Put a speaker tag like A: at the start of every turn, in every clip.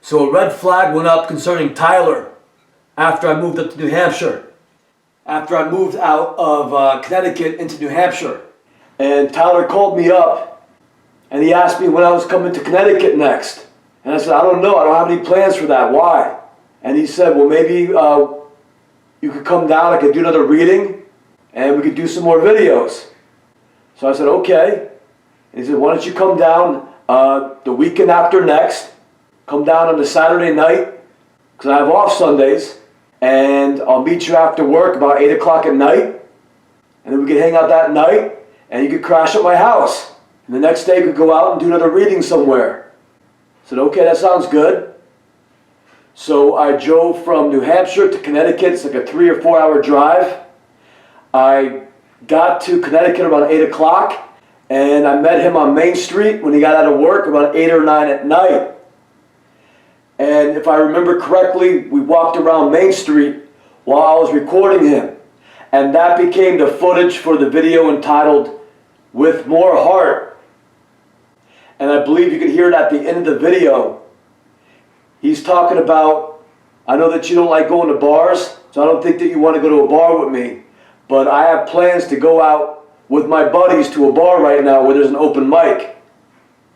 A: So a red flag went up concerning Tyler after I moved up to New Hampshire. After I moved out of Connecticut into New Hampshire. And Tyler called me up and he asked me when I was coming to Connecticut next. And I said, I don't know, I don't have any plans for that, why? And he said, well, maybe you could come down, I could do another reading and we could do some more videos. So I said, okay. And he said, why don't you come down the weekend after next. Come down on a Saturday night, because I have off Sundays, and I'll meet you after work about 8 o'clock at night, and then we could hang out that night, and you could crash at my house. And the next day we could go out and do another reading somewhere. I said, okay, that sounds good. So I drove from New Hampshire to Connecticut. It's like a 3 or 4 hour drive. I got to Connecticut around 8 o'clock, and I met him on Main Street when he got out of work around 8 or 9 at night. And if I remember correctly, we walked around Main Street while I was recording him. And that became the footage for the video entitled, With More Heart. And I believe you can hear it at the end of the video. He's talking about, I know that you don't like going to bars, so I don't think that you want to go to a bar with me. But I have plans to go out with my buddies to a bar right now where there's an open mic.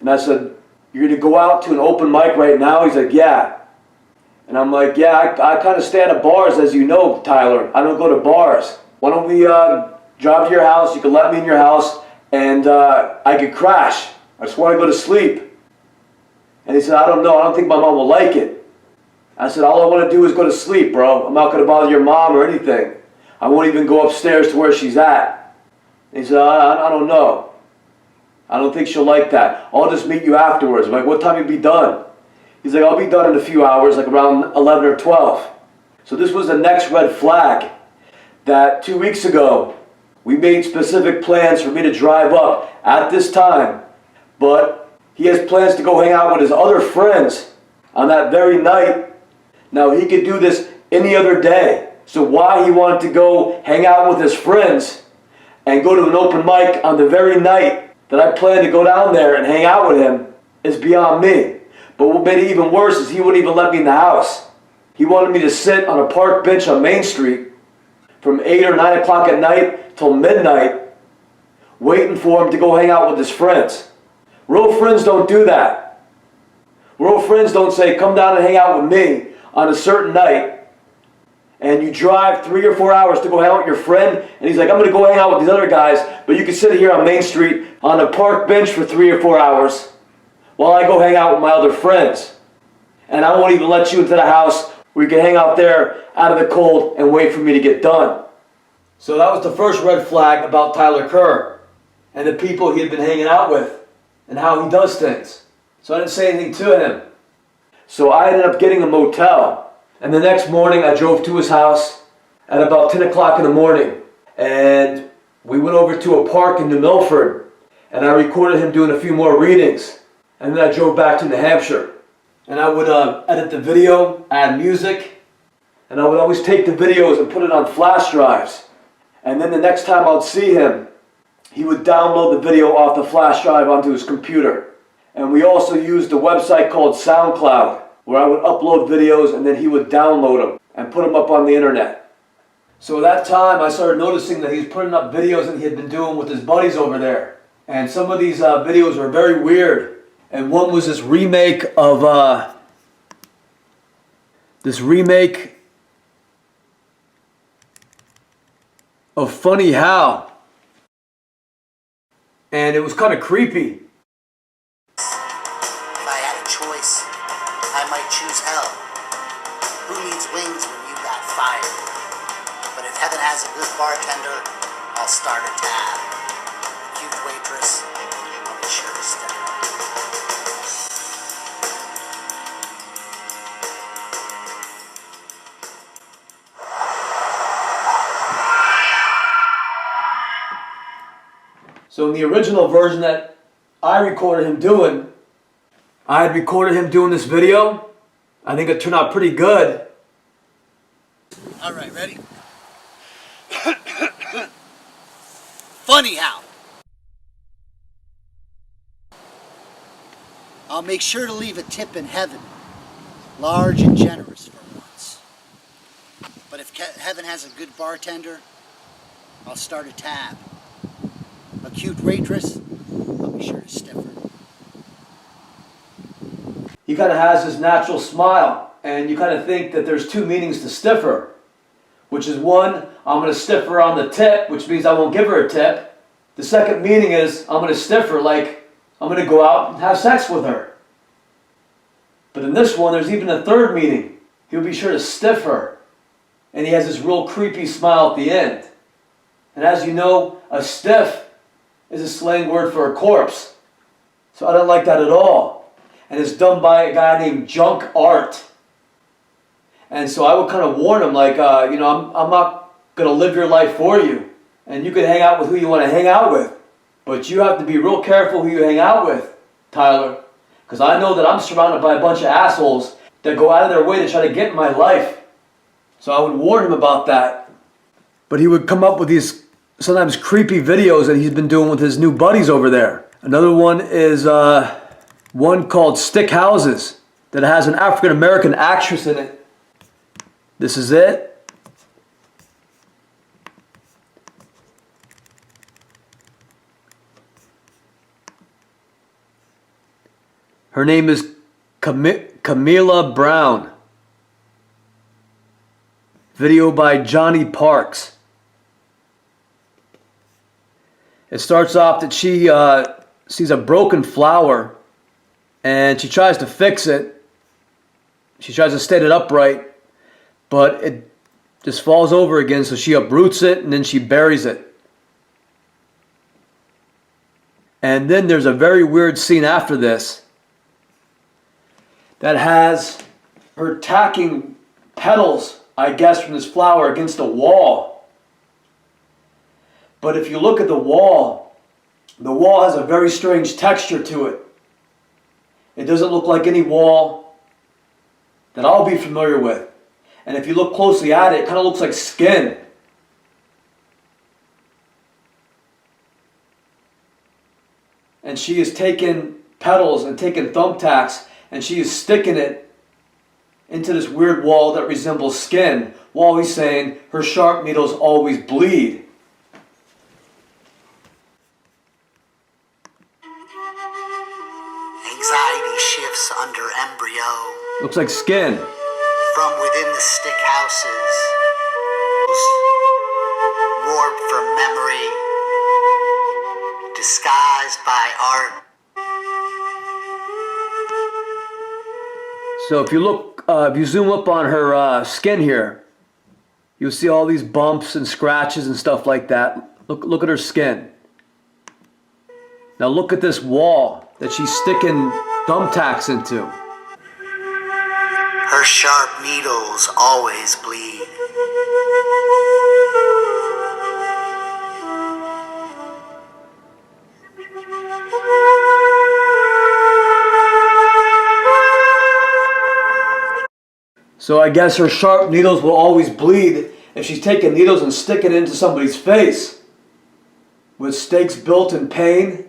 A: And I said, you're going to go out to an open mic right now? He's like, yeah. And I'm like, yeah, I kind of stay at bars, as you know, Tyler. I don't go to bars. Why don't we drive to your house? You can let me in your house, and I could crash. I just want to go to sleep. And he said, I don't know. I don't think my mom will like it. I said, all I want to do is go to sleep, bro. I'm not going to bother your mom or anything. I won't even go upstairs to where she's at. And he said, I don't know. I don't think she'll like that. I'll just meet you afterwards. I'm like, what time you be done? He's like, I'll be done in a few hours, like around 11 or 12. So this was the next red flag that 2 weeks ago, we made specific plans for me to drive up at this time. But he has plans to go hang out with his other friends on that very night. Now he could do this any other day. So why he wanted to go hang out with his friends and go to an open mic on the very night that I planned to go down there and hang out with him is beyond me. But what made it even worse is he wouldn't even let me in the house. He wanted me to sit on a park bench on Main Street from 8 or 9 o'clock at night till midnight, waiting for him to go hang out with his friends. Real friends don't do that. Real friends don't say, come down and hang out with me on a certain night, and you drive 3 or 4 hours to go hang out with your friend, and he's like, I'm going to go hang out with these other guys, but you can sit here on Main Street on a park bench for 3 or 4 hours while I go hang out with my other friends. And I won't even let you into the house where you can hang out there out of the cold and wait for me to get done. So that was the first red flag about Tyler Kerr and the people he had been hanging out with and how he does things. So I didn't say anything to him. So I ended up getting a motel. And the next morning I drove to his house at about 10 o'clock in the morning. And we went over to a park in New Milford. And I recorded him doing a few more readings. And then I drove back to New Hampshire. And I would edit the video, add music. And I would always take the videos and put it on flash drives. And then the next time I'd see him, he would download the video off the flash drive onto his computer. And we also used a website called SoundCloud, where I would upload videos and then he would download them and put them up on the internet. So at that time I started noticing that he was putting up videos that he had been doing with his buddies over there. And some of these videos were very weird. And one was this remake of Funny How. And it was kind of creepy.
B: If I had a choice, I might choose hell. Who needs wings when you got fire? But if heaven has a good bartender, I'll start a tab. A cute waitress, I'll be sure to step up.
A: So in the original version that I recorded him doing, I had recorded him doing this video. I think it turned out pretty good.
B: All right, ready? Funny how. I'll make sure to leave a tip in heaven, large and generous for once. But if heaven has a good bartender, I'll start a tab. A cute waitress, I'll be sure to stiff her.
A: He kind of has this natural smile, and you kind of think that there's two meanings to stiffer, which is one, I'm going to stiff her on the tip, which means I won't give her a tip. The second meaning is I'm going to stiff her like I'm going to go out and have sex with her. But in this one, there's even a third meaning. He'll be sure to stiff her. And he has this real creepy smile at the end. And as you know, a stiff is a slang word for a corpse. So I don't like that at all. And it's done by a guy named Junk Art. And so I would kind of warn him, like, I'm not going to live your life for you. And you can hang out with who you want to hang out with. But you have to be real careful who you hang out with, Tyler. Because I know that I'm surrounded by a bunch of assholes that go out of their way to try to get in my life. So I would warn him about that. But he would come up with these sometimes creepy videos that he's been doing with his new buddies over there. Another one is one called Stick Houses that has an African American actress in it. This is it. Her name is Camila Brown. Video by Johnny Parks. It starts off that she sees a broken flower and she tries to fix it. She tries to stand it upright, but it just falls over again, so she uproots it and then she buries it. And then there's a very weird scene after this that has her tacking petals, I guess, from this flower against a wall. But if you look at the wall has a very strange texture to it. It doesn't look like any wall that I'll be familiar with. And if you look closely at it, it kind of looks like skin. And she has taken petals and taken thumbtacks and she is sticking it into this weird wall that resembles skin, while he's saying her sharp needles always bleed.
B: Anxiety shifts under embryo.
A: Looks like skin.
B: From within the stick houses, warped from memory, disguised by art.
A: So if you zoom up on her skin here, you'll see all these bumps and scratches and stuff like that. Look at her skin. Now look at this wall that she's sticking thumbtacks into.
B: Her sharp needles always bleed.
A: So I guess her sharp needles will always bleed if she's taking needles and sticking it into somebody's face. With stakes built in pain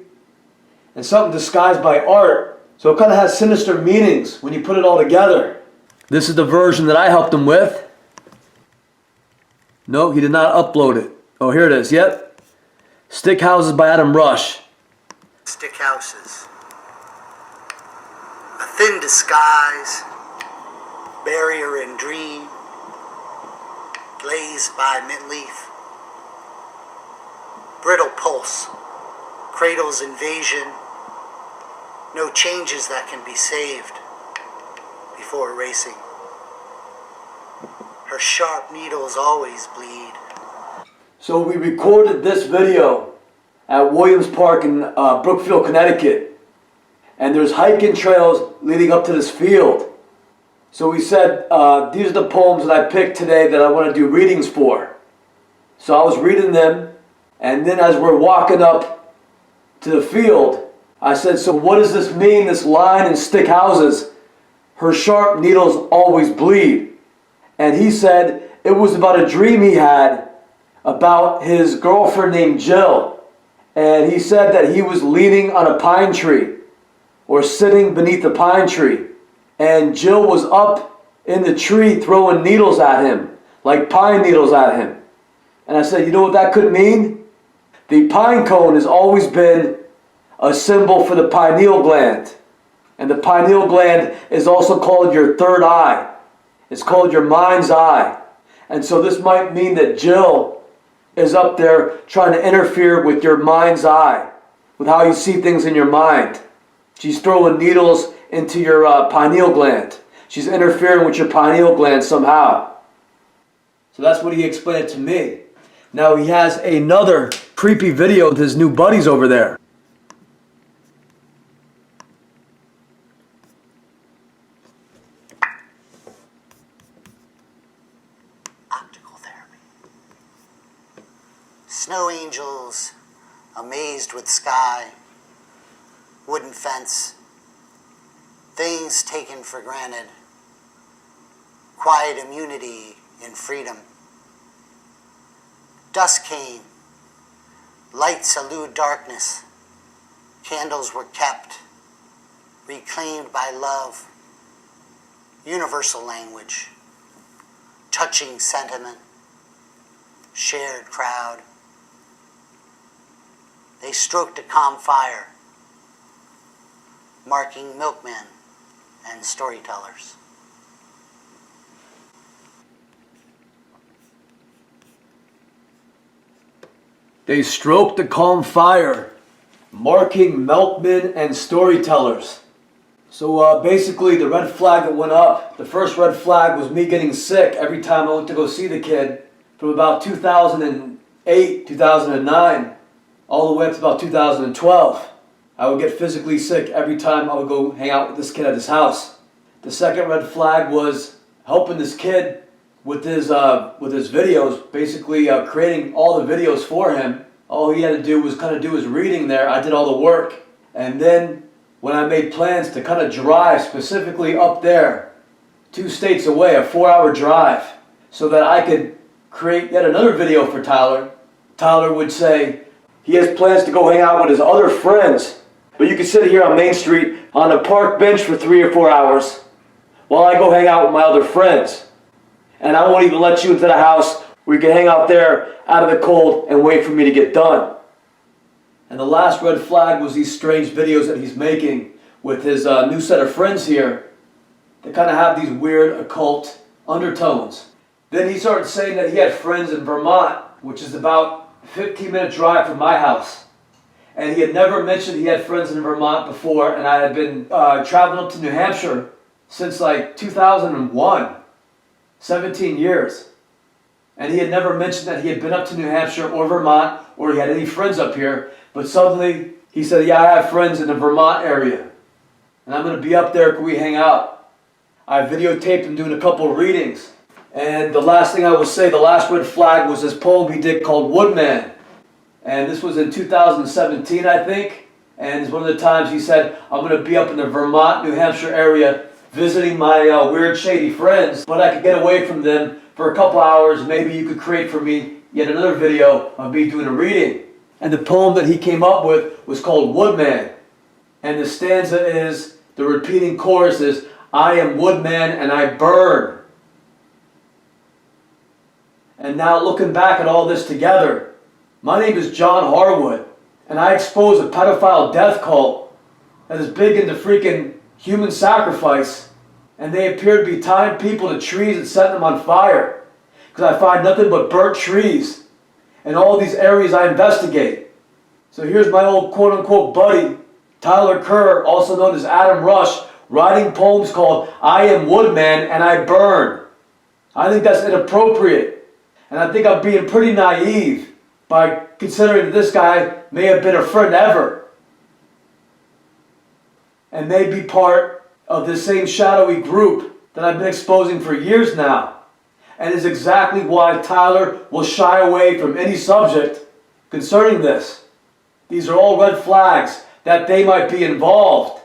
A: and something disguised by art. So it kind of has sinister meanings when you put it all together. This is the version that I helped him with. No, he did not upload it. Oh, here it is. Yep. Stick Houses by Adam Rush.
B: Stick houses. A thin disguise. Barrier and dream. Glazed by mint leaf. Brittle pulse. Cradle's invasion. No changes that can be saved before erasing. Her sharp needles always bleed.
A: So we recorded this video at Williams Park in Brookfield, Connecticut. And there's hiking trails leading up to this field. So we said, these are the poems that I picked today that I want to do readings for. So I was reading them, and then as we're walking up to the field, I said, so what does this mean, this line in Stick Houses? Her sharp needles always bleed. And he said, It was about a dream he had about his girlfriend named Jill. And he said that he was leaning on a pine tree or sitting beneath a pine tree. And Jill was up in the tree throwing needles at him, like pine needles at him. And I said, you know what that could mean? The pine cone has always been a symbol for the pineal gland. And the pineal gland is also called your third eye. It's called your mind's eye. And so this might mean that Jill is up there trying to interfere with your mind's eye, with how you see things in your mind. She's throwing needles into your pineal gland. She's interfering with your pineal gland somehow. So that's what he explained to me. Now he has another creepy video with his new buddies over there.
B: Optical therapy. Snow angels, amazed with sky, wooden fence, things taken for granted, quiet immunity in freedom. Dusk came, lights elude darkness, candles were kept, reclaimed by love, universal language, touching sentiment, shared crowd. They stroked a calm fire, marking milkmen and storytellers.
A: They stroked the calm fire, marking milkmen and storytellers. So basically the red flag that went up, the first red flag was me getting sick every time I went to go see the kid from about 2008, 2009, all the way up to about 2012. I would get physically sick every time I would go hang out with this kid at his house. The second red flag was helping this kid with his videos, basically creating all the videos for him. All he had to do was kind of do his reading there. I did all the work. And then when I made plans to kind of drive specifically up there, 2 states away, a 4-hour drive, so that I could create yet another video for Tyler, Tyler would say he has plans to go hang out with his other friends, but you can sit here on Main Street on a park bench for 3 or 4 hours while I go hang out with my other friends. And I won't even let you into the house where you can hang out there out of the cold and wait for me to get done. And the last red flag was these strange videos that he's making with his new set of friends here that kind of have these weird occult undertones. Then he started saying that he had friends in Vermont, which is about a 15-minute drive from my house. And he had never mentioned he had friends in Vermont before, and I had been traveling up to New Hampshire since like 2001. 17 years. And he had never mentioned that he had been up to New Hampshire or Vermont or he had any friends up here. But suddenly he said, yeah, I have friends in the Vermont area. And I'm going to be up there. Can we hang out? I videotaped him doing a couple of readings. And the last thing I will say, the last red flag was this poem he did called Woodman. And this was in 2017, I think. And it's one of the times he said, I'm going to be up in the Vermont, New Hampshire area visiting my weird, shady friends, but I could get away from them for a couple hours. Maybe you could create for me yet another video of me doing a reading. And the poem that he came up with was called Woodman. And the stanza is, the repeating chorus is, I am woodman and I burn. And now looking back at all this together, my name is John Harwood, and I expose a pedophile death cult that is big into freaking human sacrifice, and they appear to be tying people to trees and setting them on fire, because I find nothing but burnt trees in all these areas I investigate. So here's my old quote-unquote buddy, Tyler Kerr, also known as Adam Rush, writing poems called I Am Woodman and I Burn. I think that's inappropriate, and I think I'm being pretty naive by considering that this guy may have been a friend ever and may be part of the same shadowy group that I've been exposing for years now, and is exactly why Tyler will shy away from any subject concerning this. These are all red flags that they might be involved.